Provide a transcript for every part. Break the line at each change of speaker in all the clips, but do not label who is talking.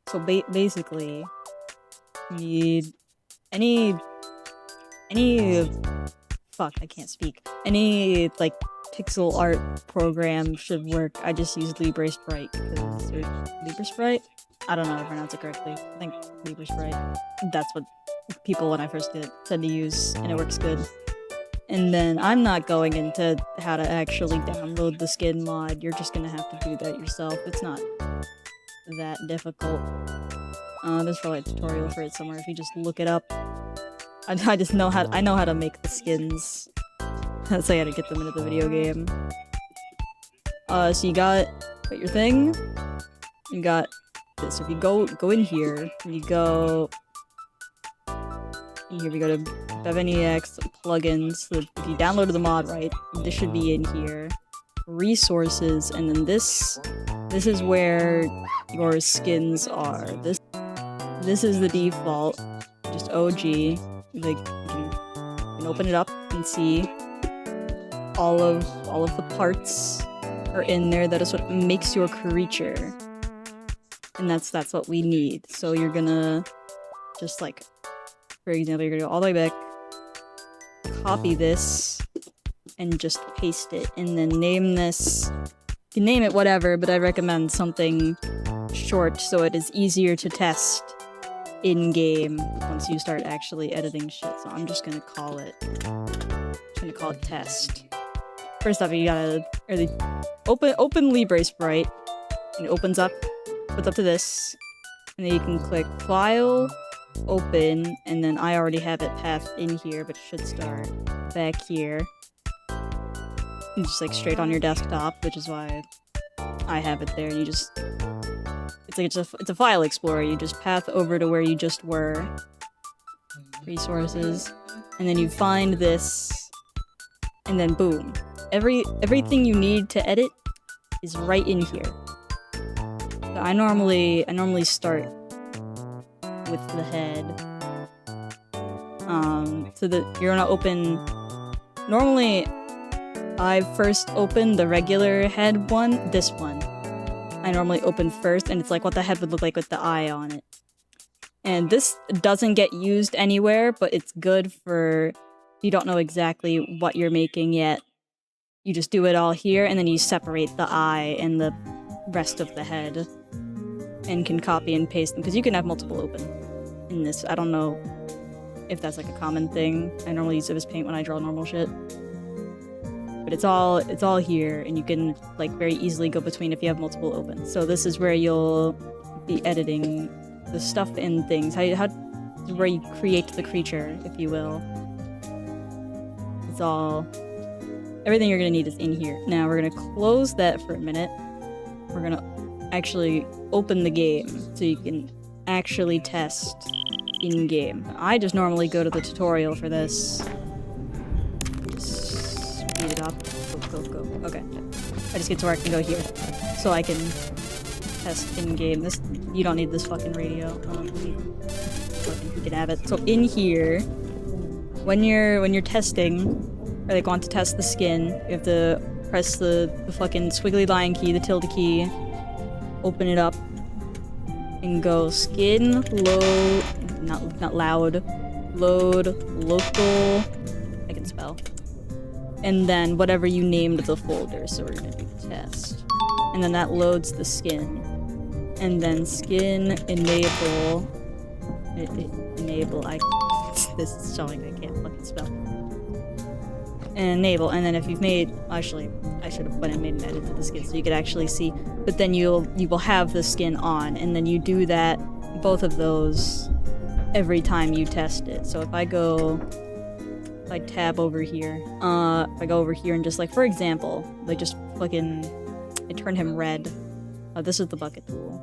So basically, you need any fuck, I can't speak. Any like pixel art program should work. I just use LibreSprite because LibreSprite? I don't know how to pronounce it correctly. I think LibreSprite. That's what people when I first did it said to use, and it works good. And then I'm not going into how to actually download the skin mod. You're just gonna have to do that yourself. It's not that difficult. There's probably a tutorial for it somewhere if you just look it up. I just know how to make the skins. That's how to get them into the video game. So you got your thing. You got this. If you go in here, you go. Here we go to BevNex plugins. So if you downloaded the mod right, this should be in here. Resources, and then this is where your skins are. This is the default, just OG. Like you can open it up and see all of the parts are in there. That is what makes your creature, and that's what we need. So you're gonna just like, for example, you're gonna go all the way back, copy this, and just paste it, and then name this. You can name it whatever, but I recommend something short so it is easier to test in-game once you start actually editing shit. So I'm just gonna call it test. First off, you gotta open LibreSprite, and it opens up, puts up to this, and then you can click File, Open, and then I already have it pathed in here, but it should start back here. And just like straight on your desktop, which is why I have it there, and you just it's a file explorer. You just path over to where you just were. Resources. And then you find this, and then boom. Everything you need to edit is right in here. So I normally start with the head. So that you're gonna open. Normally, I first open the regular head one. This one, I normally open first, and it's like what the head would look like with the eye on it. And this doesn't get used anywhere, but it's good for if you don't know exactly what you're making yet. You just do it all here, and then you separate the eye and the rest of the head, and can copy and paste them, because you can have multiple open in this. I don't know if that's like a common thing. I normally use paint when I draw normal shit. But it's all here, and you can like very easily go between if you have multiple open. So this is where you'll be editing the stuff and things. How where you create the creature, if you will. It's all everything you're gonna need is in here. Now we're gonna close that for a minute. We're gonna actually open the game so you can actually test in game. I just normally go to the tutorial for this. Speed it up. Go. Okay. I just get to where I can go here. So I can test in-game. You don't need this fucking radio. You can have it. So in here, when you're testing, or like want to test the skin, you have to press the fucking squiggly line key, the tilde key, open it up, and go skin, load, not loud, load, local, I can spell. And then whatever you named the folder, so we're gonna do test. And then that loads the skin. And then skin enable, this is showing I can't fucking spell. And enable, and then if you've made, actually, I should have went and made an edit to the skin so you could actually see, but then you will have the skin on, and then you do that, both of those, every time you test it. So if I tab over here, if I go over here and just like, for example, like just fucking, I turn him red. This is the bucket tool.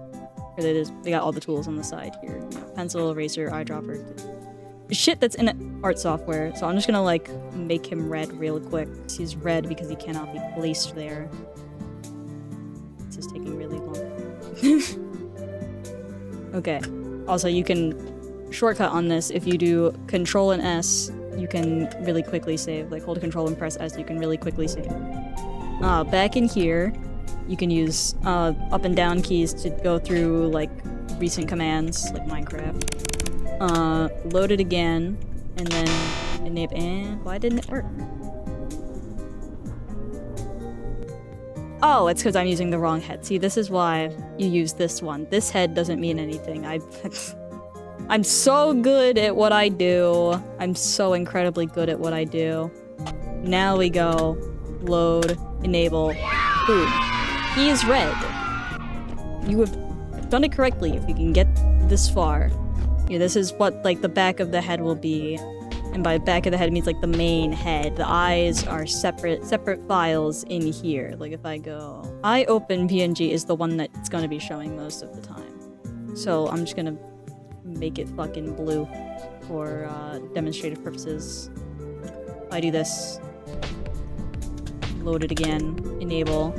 Or they got all the tools on the side here. Pencil, eraser, eyedropper. Shit that's in art software. So I'm just gonna like make him red real quick. He's red because he cannot be placed there. This is taking really long. Okay. Also, you can shortcut on this. If you do Control and S, you can really quickly save. Like hold Control and press S, you can really quickly save. Back in here, you can use up and down keys to go through like recent commands, like Minecraft. Load it again, and then enable, and why didn't it work? Oh, it's because I'm using the wrong head. See, this is why you use this one. This head doesn't mean anything. I'm so good at what I do. I'm so incredibly good at what I do. Now we go, load, enable, boom. He is red. You have done it correctly if you can get this far. Yeah, this is what, like, the back of the head will be. And by back of the head, it means, like, the main head. The eyes are separate files in here. Like, if I go... I open PNG is the one that's gonna be showing most of the time. So I'm just gonna make it fucking blue for demonstrative purposes. I do this. Load it again. Enable.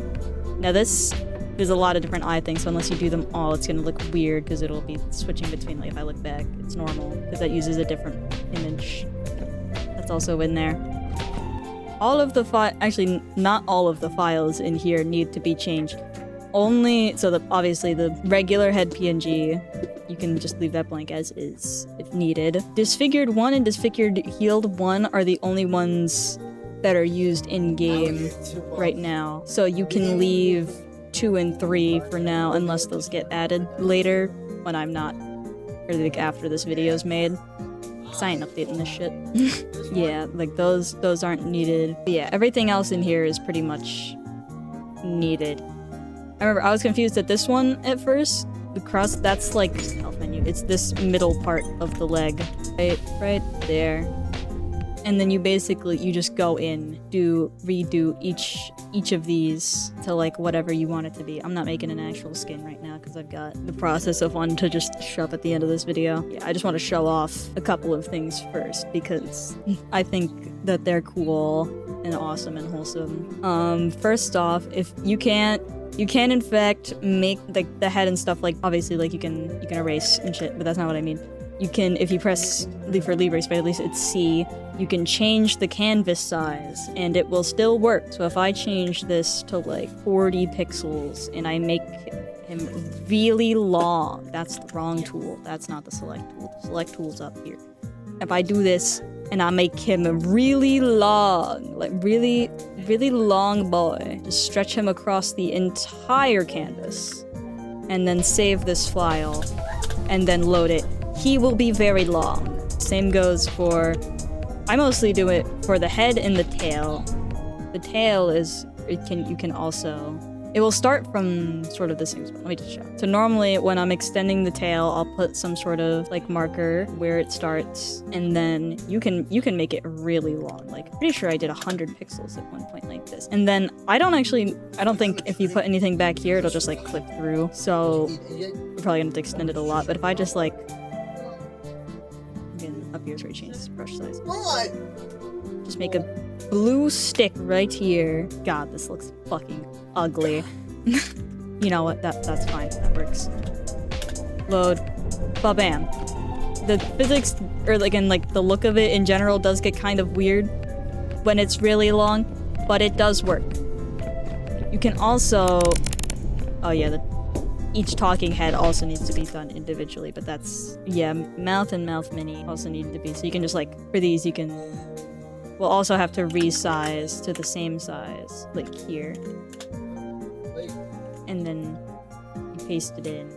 Now this... There's a lot of different eye things, so unless you do them all, it's gonna look weird because it'll be switching between, like, if I look back, it's normal, because that uses a different image. That's also in there. All of the actually, not all of the files in here need to be changed. Only, so obviously the regular head PNG, you can just leave that blank as is, if needed. Disfigured 1 and disfigured healed 1 are the only ones that are used in-game right now. So you can leave 2 and 3 for now, unless those get added later, when I'm not, or like after this video's made. Cause I ain't updating this shit. Yeah, like those aren't needed. But yeah, everything else in here is pretty much needed. I remember I was confused at this one at first. The cross, that's like health menu. It's this middle part of the leg. Right there. And then you just go in, redo each of these to like whatever you want it to be. I'm not making an actual skin right now because I've got the process of one to just shove at the end of this video. Yeah, I just want to show off a couple of things first because I think that they're cool and awesome and wholesome. First off, if you can in fact make like the head and stuff, like obviously like you can erase and shit, but that's not what I mean. You can, if you press for leave erase, but at least it's C, you can change the canvas size and it will still work. So if I change this to like 40 pixels and I make him really long, that's the wrong tool. That's not the select tool. The select tool's up here. If I do this and I make him really long, like really, really long boy, just stretch him across the entire canvas and then save this file and then load it. He will be very long. Same goes for... I mostly do it for the head and the tail. The tail is... You can also... It will start from sort of the same spot. Let me just show. So normally when I'm extending the tail, I'll put some sort of like marker where it starts, and then you can make it really long. Like, pretty sure I did 100 pixels at one point like this. And then I don't think if you put anything back here, it'll just like clip through. So you're probably gonna have to extend it a lot. But if I just like... Up here is where you change this brush size. What? Just make a blue stick right here. God, this looks fucking ugly. You know what? That's fine. That works. Load. Ba-bam. The physics, or like, and like the look of it in general does get kind of weird when it's really long, but it does work. You can also... Oh yeah, each talking head also needs to be done individually, but that's... Yeah, mouth and mouth mini also need to be. So you can just like, for these you can... We'll also have to resize to the same size, like here. And then you paste it in.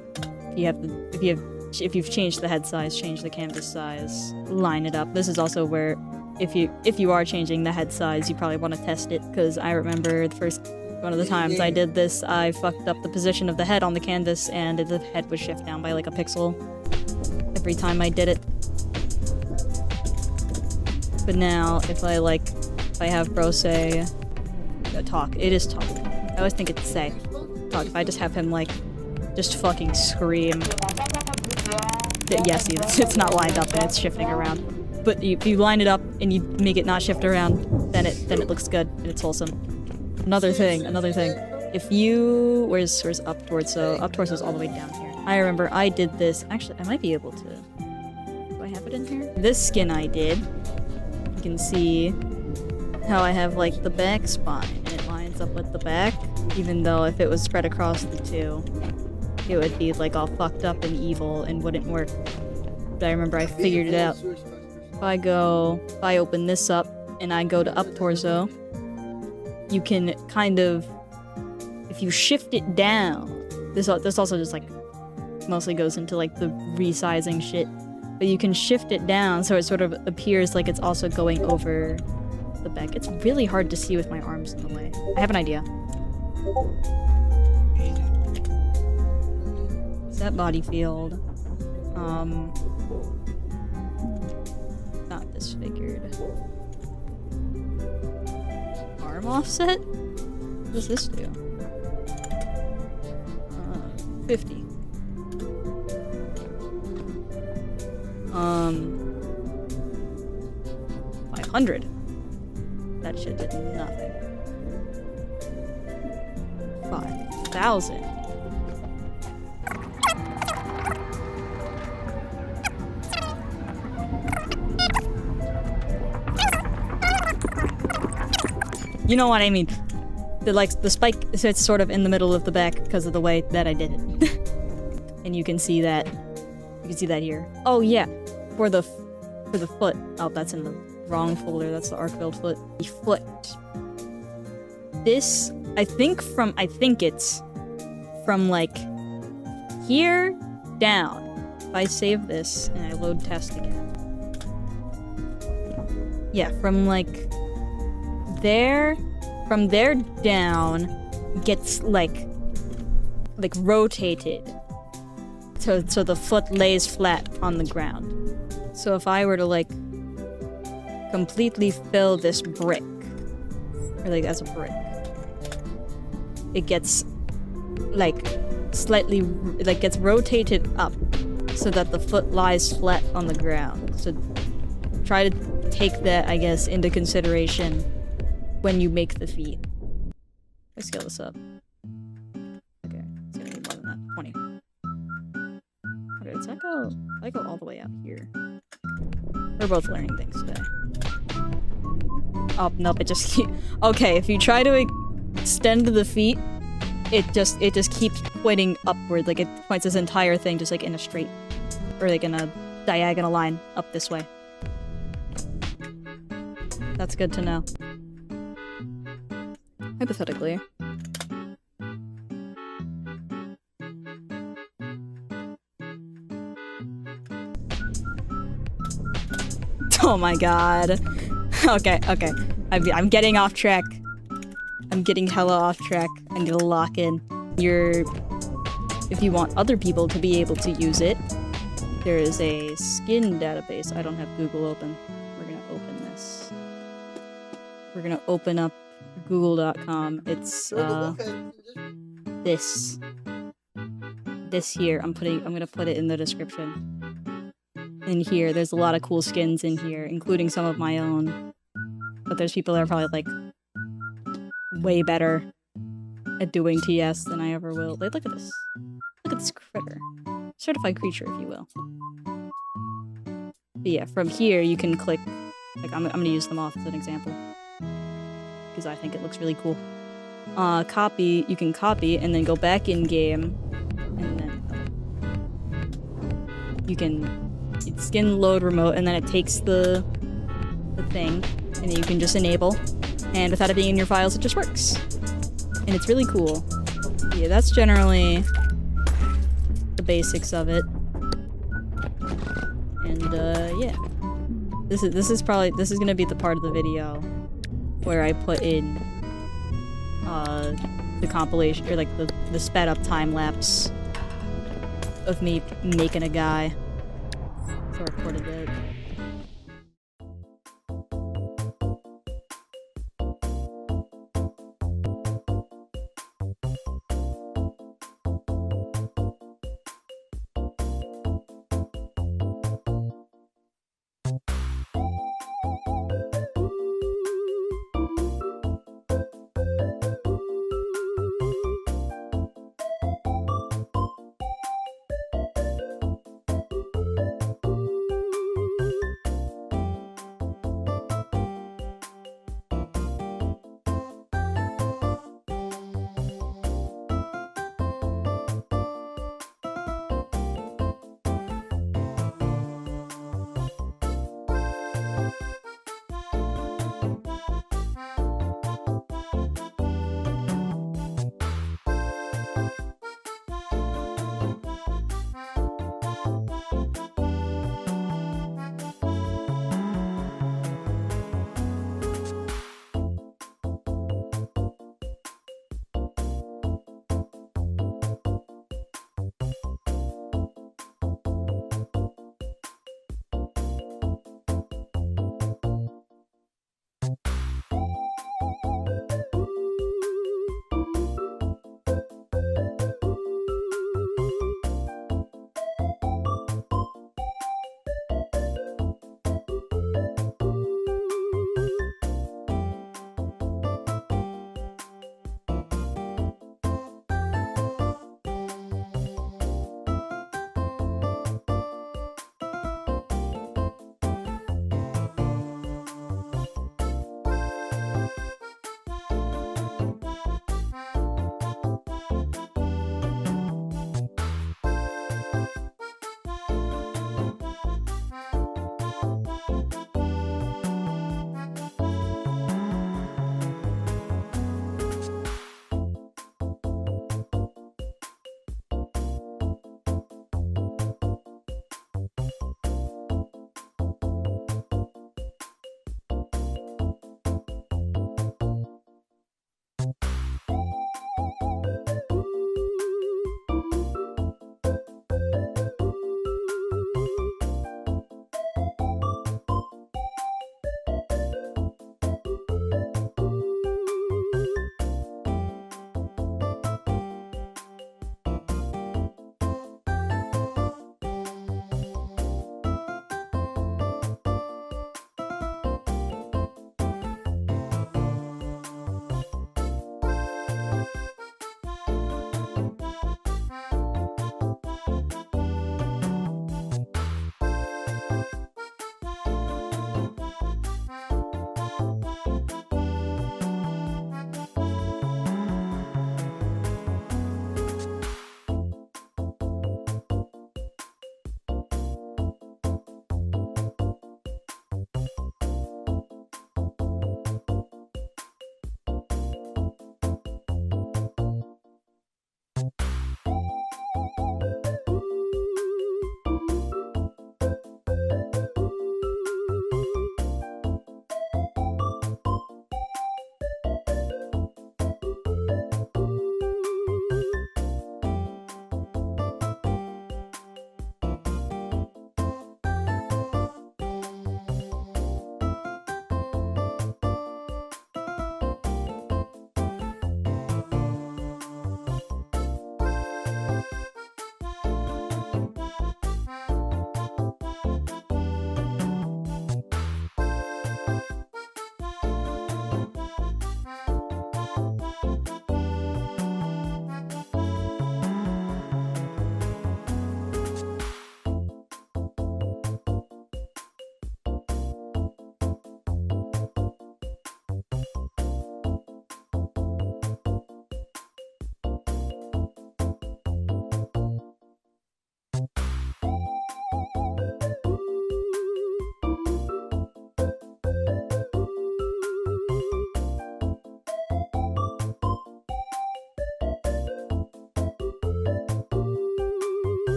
If you've changed the head size, change the canvas size, line it up. This is also where if you are changing the head size, you probably want to test it, because I remember one of the times I did this, I fucked up the position of the head on the canvas and the head would shift down by like a pixel every time I did it. But now, if I have bro say, talk, it is talk. I always think it's say, talk. If I just have him like, just fucking scream. Yeah, see, it's not lined up and it's shifting around. But if you line it up and you make it not shift around, then it looks good and it's wholesome. Another thing. If you... Where's up torso? Up torso is all the way down here. I remember I did this. Actually, I might be able to... Do I have it in here? This skin I did. You can see how I have like the back spine and it lines up with the back, even though if it was spread across the two, it would be like all fucked up and evil and wouldn't work. But I remember I figured it out. If I open this up and I go to up torso, you can kind of, if you shift it down, this also just like mostly goes into like the resizing shit, but you can shift it down so it sort of appears like it's also going over the back. It's really hard to see with my arms in the way. I have an idea. Set body field. Not disfigured. Arm offset? What does this do? 50. 500. That shit did nothing. 5,000. You know what I mean. The spike sits sort of in the middle of the back because of the way that I did it. And you can see that. You can see that here. Oh yeah, for the foot. Oh, that's in the wrong folder. That's the arc build foot. The foot. This, I think it's from like here down. If I save this and I load test again. Yeah, from like there, from there down gets like rotated. So the foot lays flat on the ground. So if I were to like completely fill this brick, or like as a brick, it gets like slightly like gets rotated up so that the foot lies flat on the ground. So try to take that, I guess, into consideration when you make the feet. Let's scale this up. Okay, it's gonna be more than that. 20. Okay, does that go? I go all the way out here. We're both learning things today. Oh nope, it just okay. If you try to extend the feet, it just keeps pointing upward. Like it points this entire thing just like in a straight, or like in a diagonal line up this way. That's good to know. Hypothetically. Oh my god. Okay. I'm getting off track. I'm getting hella off track. I need to lock in. If you want other people to be able to use it, there is a skin database. I don't have Google open. We're gonna open this. We're gonna open up google.com. It's this here. I'm gonna put it in the description. In here, there's a lot of cool skins in here, including some of my own. But there's people that are probably like way better at doing TS than I ever will. Like, look at this. Look at this critter. Certified creature, if you will. But yeah, from here you can click. Like, I'm gonna use them off as an example because I think it looks really cool. Copy. You can copy and then go back in game, and then you can skin load remote, and then it takes the thing, and then you can just enable, and without it being in your files, it just works, and it's really cool. Yeah, that's generally the basics of it, and yeah, this is gonna be the part of the video where I put in the compilation, or like the sped up time lapse of me making a guy. So I recorded it.